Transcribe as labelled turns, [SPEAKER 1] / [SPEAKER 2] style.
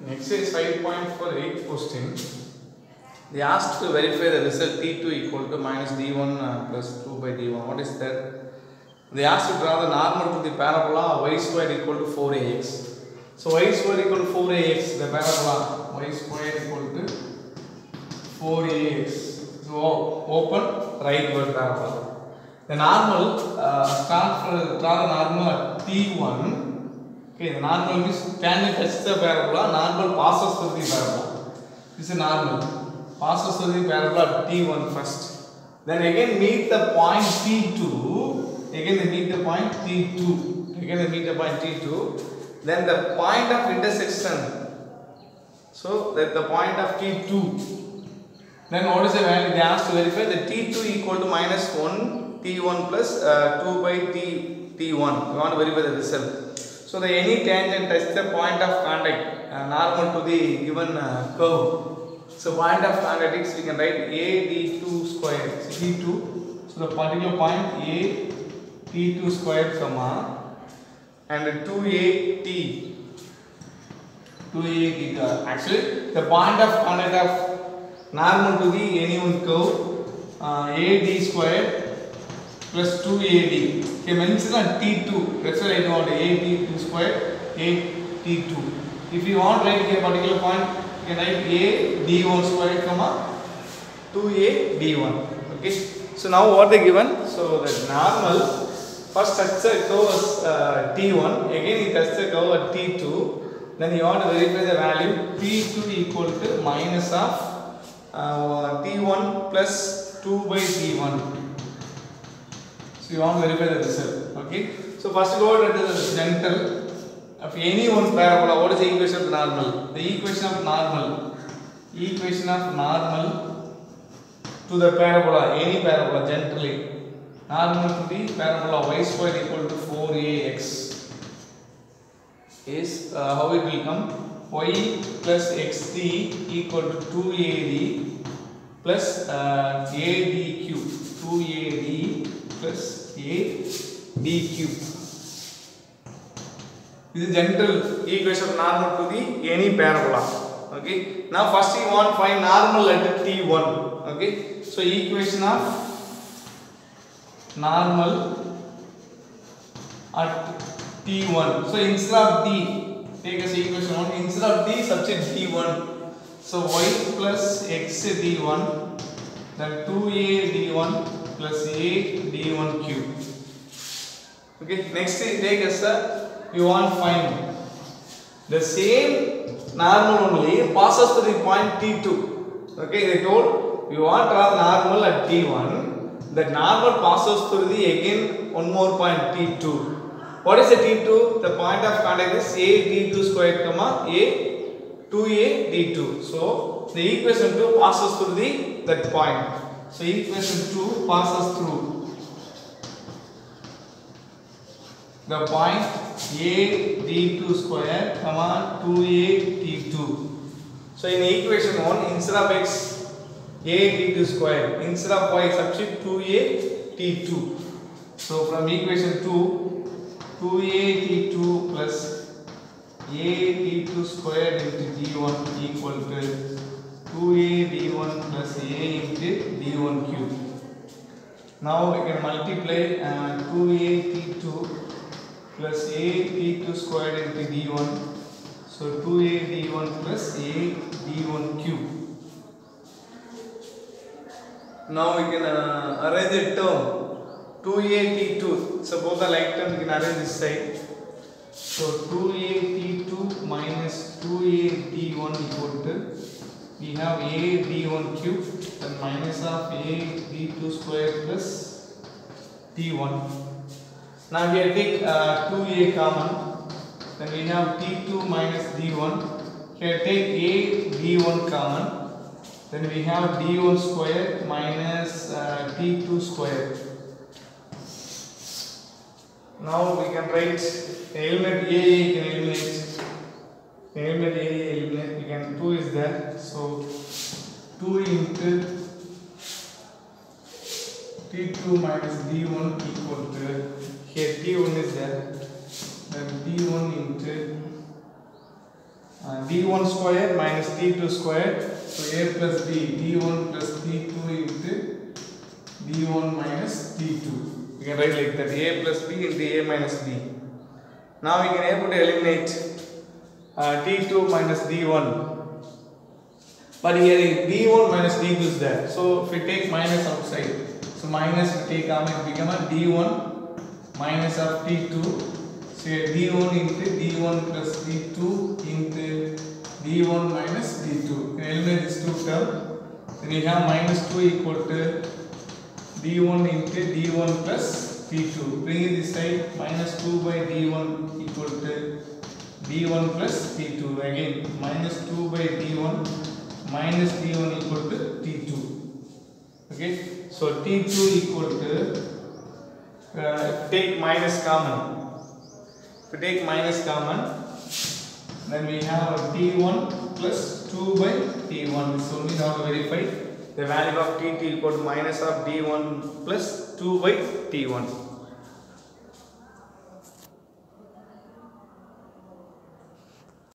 [SPEAKER 1] Next is 5.48 question. They asked to verify the result T2 equal to minus D1 plus 2 by D1. What is that? They asked to draw the normal to the parabola y squared equal to 4ax. So y squared equal to 4ax, the parabola y squared equal to 4ax. So open rightward parabola. The normal draw the normal at T1. Okay, the normal means tangent touches the parabola, normal passes through the parabola. This is normal. Passes through the parabola at T1 first. Then again meet the point T2. Again they meet the point T2. Again they meet the point T2. Then the point of intersection. So that the point of T2. Then what is the value? They asked to verify the T2 equal to minus 1 T1 plus 2 by T1. We want to verify the result. So the any tangent touch the point of contact normal to the given curve. So point of contact is we can write a d2 square. So d2. So the particular point a t2 square comma and 2a t. 2a theta. Actually the point of contact of normal to the any one curve a d square plus 2ad. Okay, mention on T2. That's why I want a square a T2. If you want to write a particular point, you can write a D1 square comma 2a D1. Okay. So now what they given? So the normal first touch the curve as T1. Again he touch the curve at T2. Then you want to verify the value T2 equal to minus of T1 plus 2 by T1. So you want to verify the result. Okay. So first go to the gentle of any one parabola. What is the equation of normal? The equation of normal. Equation of normal to the parabola. Any parabola gently. Normal to the parabola y squared equal to 4ax is how it will come? Y plus xt equal to 2ad plus adq. 2ad plus a d cube. This is general equation of normal to the any parabola. Okay. Now first you want to find normal at T1. Okay. So equation of normal at T1. So instead of D, take as equation 1. Instead of D, substitute D1. So y plus x D1, then 2a D1 plus a d1 cube. Okay, next take as you want to find the same normal only passes to the point T2. Okay, they told you want to draw the normal at T1. The normal passes through the again one more point T2. What is the T2? The point of contact is a d2 squared comma a 2a d2. So the equation 2 passes through the that point. So equation 2 passes through the point a d2 square comma 2a t2. So in equation 1 instead of x a d2 square, instead of y substitute 2a t2. So from equation 2 2a t2 plus a t2 squared into d1 equal to 2a d1 plus a into d1 cube. Now we can multiply 2a t2 plus a t2 squared into d1. So 2a d1 plus a d1 cube. Now we can arrange the term 2a t2. So both the like terms we can arrange this side. So 2a t2 minus 2a d1 equal to we have a d1 cube and minus of a d2 square plus d1. Now here take 2a common. Then we have t2 minus d1. Here take a d1 common. Then we have d1 square minus t2 square. Now we can write eliminate a can eliminate. Eliminate a eliminate. We can 2 is there. So 2 into t2 minus d1 equal to here t1 is there. Then d1 into d1 square minus d2 square. So a plus b, d1 plus d2 into d1 minus d2. You can write like that, a plus b into a minus b. Now we can able to eliminate d2 minus d1. But here d1 minus d2 is there. So if we take minus outside, so minus we take out, it become a d1 minus of d2. So here d1 into d1 plus d2 into d1 minus d2. You can eliminate this two term. Then you have minus 2 equal to d1 into d1 plus d2. Bring it this side, minus 2 by d1 equal to d1 plus d2. Again minus 2 by d1 minus d1 equal to t2. Okay, so t2 equal to take minus common. If we take minus common, then we have t1 plus 2 by t1. So we have to verify the value of t2 equal to minus of d1 plus 2 by t1.